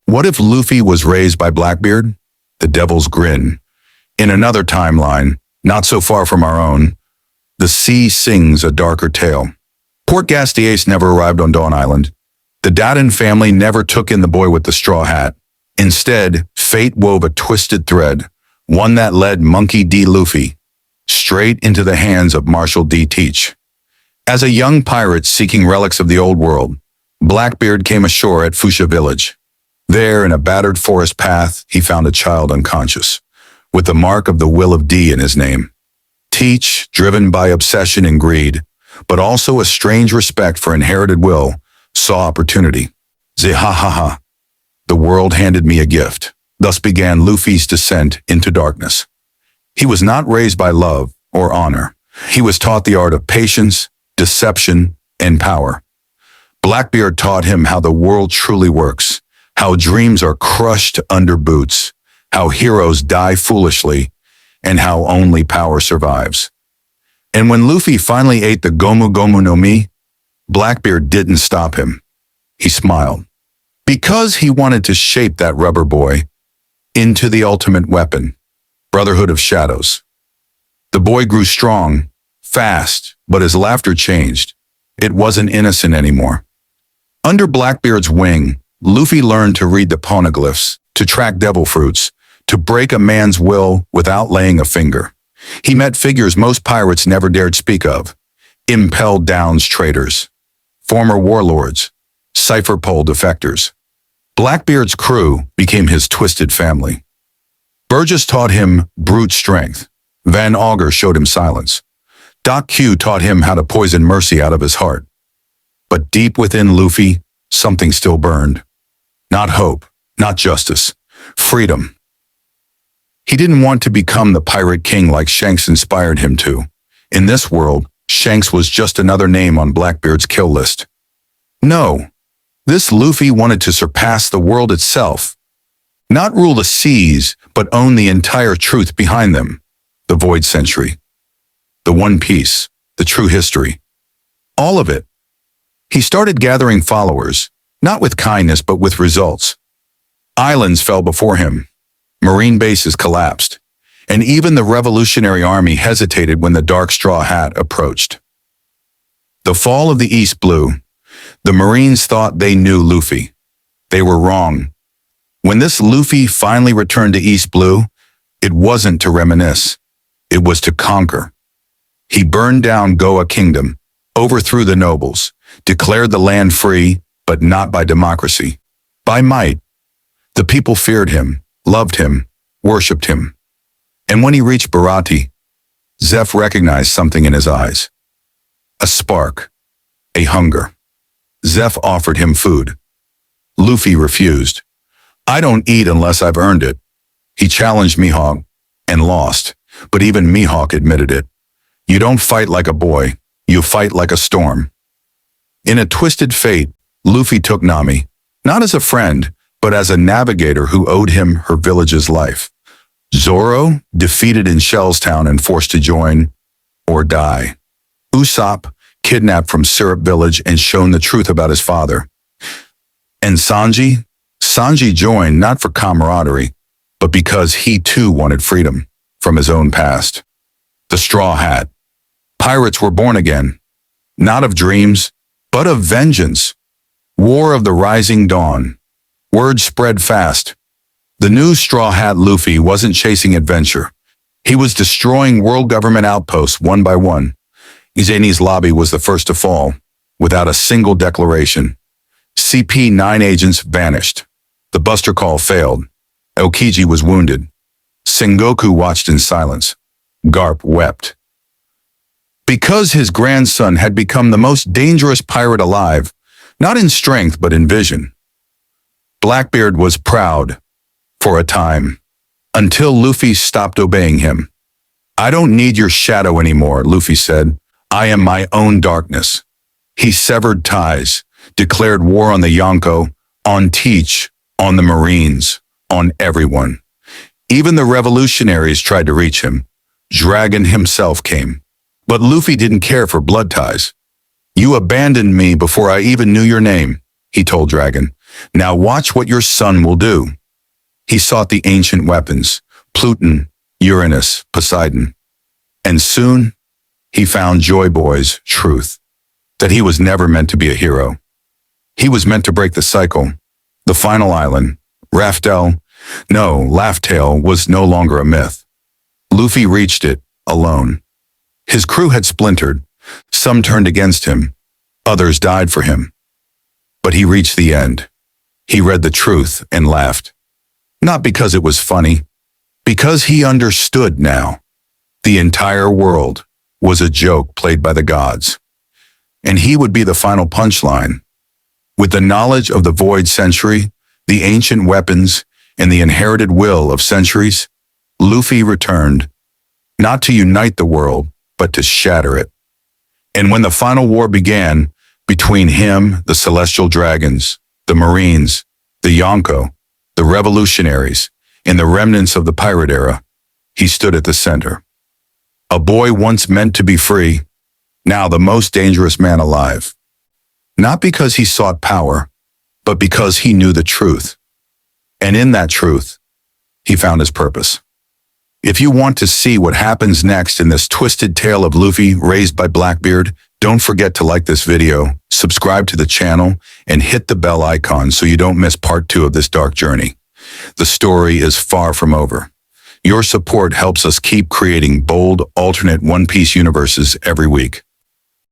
What if Luffy was raised by Blackbeard? The Devil's Grin. In another timeline, not so far from our own, the sea sings a darker tale. Port Gastiace never arrived on Dawn Island. The Daden family never took in the boy with the straw hat. Instead, fate wove a twisted thread, one that led Monkey D. Luffy straight into the hands of Marshal D. Teach. As a young pirate seeking relics of the old world, Blackbeard came ashore at Fuchsia Village. There, in a battered forest path, he found a child unconscious, with the mark of the will of D in his name. Teach, driven by obsession and greed, but also a strange respect for inherited will, saw opportunity. Zihahaha. The world handed me a gift. Thus began Luffy's descent into darkness. He was not raised by love or honor. He was taught the art of patience, deception, and power. Blackbeard taught him how the world truly works, how dreams are crushed under boots, how heroes die foolishly, and how only power survives. And when Luffy finally ate the Gomu Gomu no Mi, Blackbeard didn't stop him. He smiled. Because he wanted to shape that rubber boy into the ultimate weapon, Brotherhood of Shadows. The boy grew strong, fast, but his laughter changed. It wasn't innocent anymore. Under Blackbeard's wing, Luffy learned to read the poneglyphs, to track devil fruits, to break a man's will without laying a finger. He met figures most pirates never dared speak of. Impelled Downs traders, former warlords, cipher pole defectors. Blackbeard's crew became his twisted family. Burgess taught him brute strength. Van Augur showed him silence. Doc Q taught him how to poison mercy out of his heart. But deep within Luffy, something still burned. Not hope, not justice, freedom. He didn't want to become the pirate king like Shanks inspired him to. In this world, Shanks was just another name on Blackbeard's kill list. No, this Luffy wanted to surpass the world itself. Not rule the seas, but own the entire truth behind them. The Void Century. The One Piece. The true history. All of it. He started gathering followers, not with kindness but with results. Islands fell before him. Marine bases collapsed. And even the Revolutionary Army hesitated when the Dark Straw Hat approached. The fall of the East Blue. The Marines thought they knew Luffy. They were wrong. When this Luffy finally returned to East Blue, it wasn't to reminisce. It was to conquer. He burned down Goa Kingdom, overthrew the nobles, declared the land free, but not by democracy. By might. The people feared him, loved him, worshipped him. And when he reached Bharati, Zeph recognized something in his eyes. A spark. A hunger. Zeph offered him food. Luffy refused. I don't eat unless I've earned it. He challenged Mihawk and lost, but even Mihawk admitted it. You don't fight like a boy, you fight like a storm. In a twisted fate, Luffy took Nami, not as a friend, but as a navigator who owed him her village's life. Zoro, defeated in Shellstown and forced to join or die. Usopp, kidnapped from Syrup Village and shown the truth about his father. And Sanji joined not for camaraderie, but because he too wanted freedom from his own past. The Straw Hat. Pirates were born again, not of dreams, but of vengeance. War of the Rising Dawn. Word spread fast. The new Straw Hat Luffy wasn't chasing adventure. He was destroying world government outposts one by one. Izeni's lobby was the first to fall, without a single declaration. CP9 agents vanished. The Buster Call failed. Aokiji was wounded. Sengoku watched in silence. Garp wept. Because his grandson had become the most dangerous pirate alive, not in strength but in vision. Blackbeard was proud, for a time, until Luffy stopped obeying him. I don't need your shadow anymore, Luffy said. I am my own darkness. He severed ties, declared war on the Yonko, on Teach, on the Marines, on everyone. Even the revolutionaries tried to reach him. Dragon himself came. But Luffy didn't care for blood ties. You abandoned me before I even knew your name, he told Dragon. Now watch what your son will do. He sought the ancient weapons, Pluton, Uranus, Poseidon. And soon, he found Joy Boy's truth, that he was never meant to be a hero. He was meant to break the cycle. The final island, Laugh-Tale was no longer a myth. Luffy reached it, alone. His crew had splintered. Some turned against him. Others died for him. But he reached the end. He read the truth and laughed. Not because it was funny, because he understood now. The entire world was a joke played by the gods. And he would be the final punchline. With the knowledge of the void century, the ancient weapons, and the inherited will of centuries, Luffy returned, not to unite the world, but to shatter it. And when the final war began, between him, the celestial dragons, the marines, the Yonko, the revolutionaries, and the remnants of the pirate era, he stood at the center. A boy once meant to be free, now the most dangerous man alive. Not because he sought power, but because he knew the truth. And in that truth, he found his purpose. If you want to see what happens next in this twisted tale of Luffy raised by Blackbeard, don't forget to like this video, subscribe to the channel, and hit the bell icon so you don't miss part 2 of this dark journey. The story is far from over. Your support helps us keep creating bold, alternate One Piece universes every week.